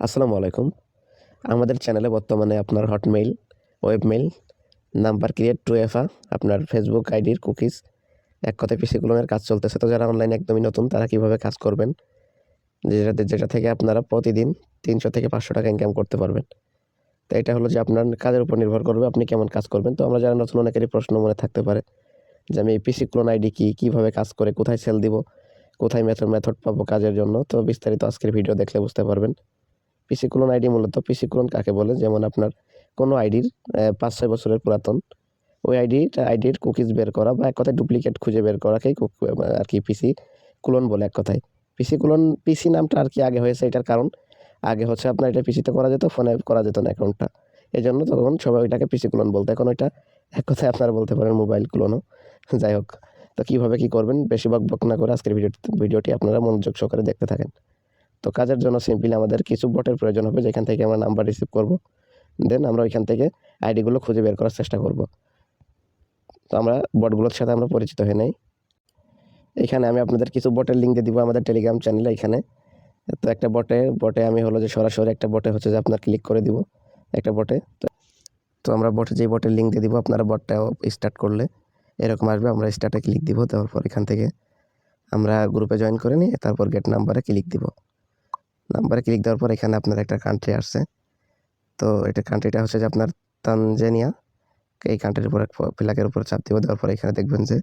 আসসালামু আলাইকুম। আমাদের চ্যানেলে বর্তমানে আপনার Hotmail, webmail, number create 2FA, আপনার ফেসবুক আইডির কুকিজ, এক কথায় পিসি ক্লোনের কাজ চলতেছে। তো যারা অনলাইনে একদমই নতুন তারা কীভাবে কাজ করবেন, যেটা থেকে আপনারা প্রতিদিন 300 থেকে 500 টাকা ইনকাম করতে পারবেন। তো এটা হলো যে আপনার কাজের উপর নির্ভর করবে আপনি কেমন কাজ করবেন। তো আমরা যারা নতুন, অনেকেরই প্রশ্ন মনে থাকতে পারে যে আমি এই পিসি ক্লোন আইডি কী, কীভাবে কাজ করে, কোথায় সেল দিব, কোথায় মেথড পাবো কাজের জন্য। তো বিস্তারিত আজকের ভিডিও দেখলে বুঝতে পারবেন। পিসি ক্লোন আইডি মূলত পিসি ক্লোন কাকে বলে, যেমন আপনার কোনো আইডির 5-6 বছরের পুরাতন ওই আইডির কুকিজ বের করা বা এক কথায় ডুপ্লিকেট খুঁজে বের করাকেই আর কি পিসি ক্লোন বলে এক কথায়। পিসি ক্লোন, পিসি নামটা আর কি আগে হয়েছে, এটার কারণ আগে হচ্ছে আপনার এটা পিসিতে করা যেত, ফোনে করা যেত না অ্যাকাউন্টটা। এজন্য তখন সবাই ওইটাকে পিসি ক্লোন বলতো। এখন ওইটা এক কথায় আপনারা বলতে পারেন মোবাইল ক্লোনও। যাই হোক, তো কীভাবে কী করবেন বেশি বক না করে আজকের ভিডিওটি আপনারা মনোযোগ সহকারে দেখতে থাকেন। তো কাজের জন্য সিম্পলি আমাদের কিছু বটের প্রয়োজন হবে, যেখান থেকে আমরা নাম্বার রিসিভ করব। দেন আমরা ওইখান থেকে আইডিগুলো খুঁজে বের করার চেষ্টা করব। তো আমরা বটগুলোর সাথে আমরা পরিচিত হয়ে নেই। এখানে আমি আপনাদের কিছু বটের লিঙ্ক দিয়ে দিব আমাদের টেলিগ্রাম চ্যানেলে। এখানে তো একটা বটে আমি হলো যে সরাসরি একটা বটে হচ্ছে যে আপনার ক্লিক করে দিব একটা বটে। তো আমরা যেই বটের লিঙ্ক দিয়ে দিব, আপনারা বটটাও স্টার্ট করলে এরকম আসবে। আমরা স্টার্টে ক্লিক দিব, দেওয়ার পর এখান থেকে আমরা গ্রুপে জয়েন করে নিয়ে তারপর গেট নাম্বারে ক্লিক দিব। নাম্বারে ক্লিক দেওয়ার পর এখানে আপনার একটা কান্ট্রি আসছে। তো এটা কান্ট্রিটা হচ্ছে যে আপনার তানজানিয়া। এই কান্ট্রির উপর ফ্ল্যাগের উপর চাপ দিব, দেওয়ার পরে এখানে দেখবেন যে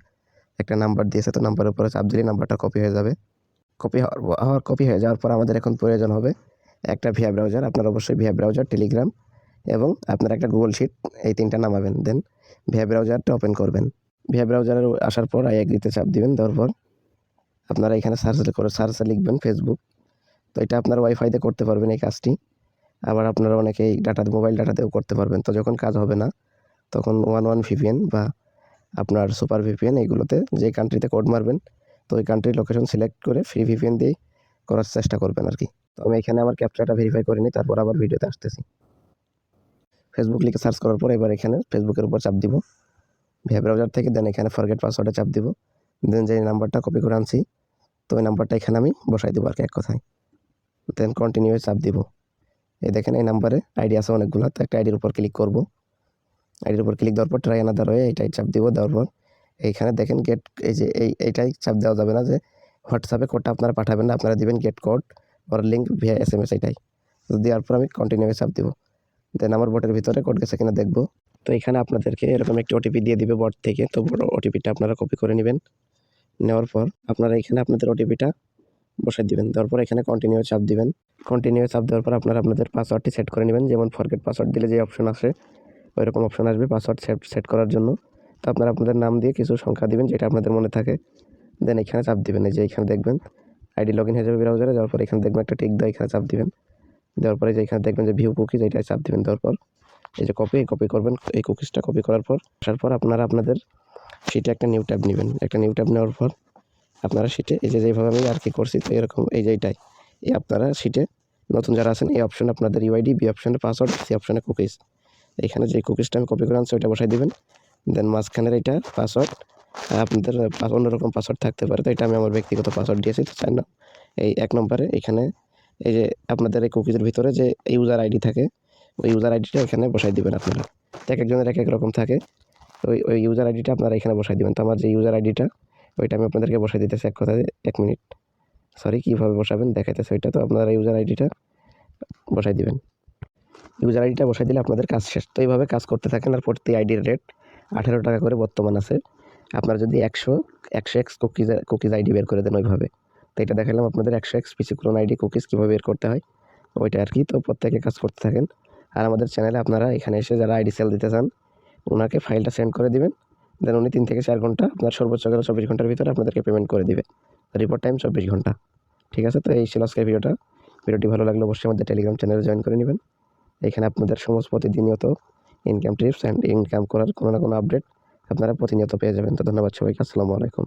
একটা নাম্বার দিয়েছে। তো নাম্বারের উপরে চাপ দিলে নাম্বারটা কপি হয়ে যাবে। কপি হয়ে যাওয়ার পর আমাদের এখন প্রয়োজন হবে একটা ভিআই ব্রাউজার। আপনার অবশ্যই ভিআই ব্রাউজার, টেলিগ্রাম এবং আপনার একটা গুগল শিট, এই তিনটা নামাবেন। দেন ভিআই ব্রাউজারটা ওপেন করবেন। ভিআই ব্রাউজারে আসার পর আই এগ্রিতে চাপ দিবেন। দেওয়ার পর আপনারা এখানে সার্চে লিখবেন ফেসবুক। তো এটা আপনার ওয়াইফাইতে করতে পারবেন এই কাজটি। আবার আপনারা অনেকেই মোবাইল ডাটাতেও করতে পারবেন। তো যখন কাজ হবে না তখন 11 VPN বা আপনার সুপার VPN, এইগুলোতে যে কান্ট্রিতে কোড মারবেন তো ওই কান্ট্রির লোকেশন সিলেক্ট করে ফ্রি VPN দিয়ে করার চেষ্টা করবেন আর কি। তো আমি এখানে আমার ক্যাপচাটা ভেরিফাই করে নিই, তারপর আবার ভিডিওতে আসতেছি। ফেসবুক লিখে সার্চ করার পর এবার এখানে ফেসবুকের উপর চাপ দিব ভিআই ব্রাউজার থেকে। দেন এখানে ফরগেট পাসওয়ার্ডে চাপ দিব। দেন যে নাম্বারটা কপি করে আনছি তো ওই নাম্বারটা এখানে আমি বসাই দেবো আর কি এক কথায়। দেন কন্টিনিউ চাপ দিব। এই দেখেন এই নাম্বারে আইডি আছে অনেকগুলো। তো একটা আইডির উপর ক্লিক করব। আইডির উপর ক্লিক দেওয়ার পর ট্রাই আনাদার হয়ে এইটাই চাপ দিব। দেওয়ার পর এইখানে দেখেন গেট, এই যে এইটাই চাপ দেওয়া যাবে না যে হোয়াটসঅ্যাপে কোডটা আপনারা পাঠাবেন না, আপনারা দিবেন গেট কোড ওর লিঙ্ক ভিয়া SMS। এইটাই তো দেওয়ার পর আমি কন্টিনিউ চাপ দিব। দেন আমার বটের ভিতরে কোড গেছে কিনা দেখব। তো এখানে আপনাদেরকে এরকম একটি ওটিপি দিয়ে দিবে বট থেকে। তো ওটিপিটা আপনারা কপি করে নেবেন। নেওয়ার পর আপনারা এখানে আপনাদের ওটিপিটা বসাই দিবেন। দেওয়ার পর এখানে কন্টিনিউ চাপ দিবেন। কন্টিনিউ চাপ দেওয়ার পর আপনারা আপনাদের পাসওয়ার্ডটি সেট করে নেবেন। যেমন ফরগেট পাসওয়ার্ড দিলে যে অপশন আসে ওইরকম অপশন আসবে পাসওয়ার্ড সেট করার জন্য। তো আপনারা আপনাদের নাম দিয়ে কিছু সংখ্যা দিবেন যেটা আপনাদের মনে থাকে। দেন এখানে চাপ দিবেন। এই যে এখানে দেখবেন আইডি লগ ইন হয়ে যাবে ব্রাউজারে। যাওয়ার পর এখানে দেখবেন একটা টিক দেওয়া, এখানে চাপ দিবেন। দেওয়ার পরে যে এখানে দেখবেন যে ভিউ কুকিজ, এইটায় চাপ দিবেন। দেওয়ার পর এই যে কপি করবেন। এই কুকিজটা কপি করার পর আসার পর আপনারা আপনাদের শিটে একটা নিউ ট্যাব নেবেন। একটা নিউ ট্যাব নেওয়ার পর আপনারা শিটে এই যে যেভাবে আমি আর কি করছি তো এরকম এই যে এইটাই এই আপনারা শিটে নতুন যারা আছেন এই অপশনে আপনাদের ইউআইডি, বি অপশনে পাসওয়ার্ড, সি অপশনে কুকিজ। এখানে যে কুকিজটা আমি কপি করে আনছি ওইটা বসাই দিবেন। দেন মাঝখানের এইটা পাসওয়ার্ড, আপনাদের অন্যরকম পাসওয়ার্ড থাকতে পারে। তো এটা আমি আমার ব্যক্তিগত পাসওয়ার্ড দিয়েছি। তো 4 এই 1 নম্বরে এখানে এই যে আপনাদের এই কুকিজের ভিতরে যে ইউজার আইডি থাকে ওই ইউজার আইডিটা এখানে বসাই দিবেন আপনারা। তো এক একজনের এক এক রকম থাকে। তো ওই ইউজার আইডিটা আপনারা এখানে বসাই দিবেন। তো আমার যে ইউজার আইডিটা ওইটা আমি আপনাদেরকে বসাই দিতেছি এক কথায় 1 মিনিট। সরি, কীভাবে বসাবেন দেখাইতেছে ওইটা। তো আপনারা ইউজার আইডিটা বসাই দিবেন। ইউজার আইডিটা বসাই দিলে আপনাদের কাজ শেষ। তো এইভাবে কাজ করতে থাকেন। আর প্রতি আইডির রেট 18 টাকা করে বর্তমান আছে। আপনারা যদি 100x কুকিজ আইডি বের করে দেন ওইভাবে। তো এটা দেখালাম আপনাদের 100x পিসি ক্লোন আইডি কুকিজ কীভাবে বের করতে হয় ওইটা আর কি। তো প্রত্যেকে কাজ করতে থাকেন। আর আমাদের চ্যানেলে আপনারা এখানে এসে যারা আইডি সেল দিতে চান ওনাকে ফাইলটা সেন্ড করে দিবেন। দেন উনি 3 থেকে 4 ঘন্টা, আপনার সর্বোচ্চ গেলে 24 ঘন্টার ভিতরে আপনাদেরকে পেমেন্ট করে দিবে। রিপোর্ট টাইম 24 ঘন্টা। ঠিক আছে? তো এই ছিল আজকের ভিডিওটি ভালো লাগলে অবশ্যই আমাদের টেলিগ্রাম চ্যানেলে জয়েন করে নেবেন। এখানে আপনাদের সমস্ত প্রতিনিয়ত ইনকাম টিপস অ্যান্ড ইনকাম করার কোনো না কোনো আপডেট আপনারা প্রতিনিয়ত পেয়ে যাবেন। তো ধন্যবাদ সবাইকে। আসসালামু আলাইকুম।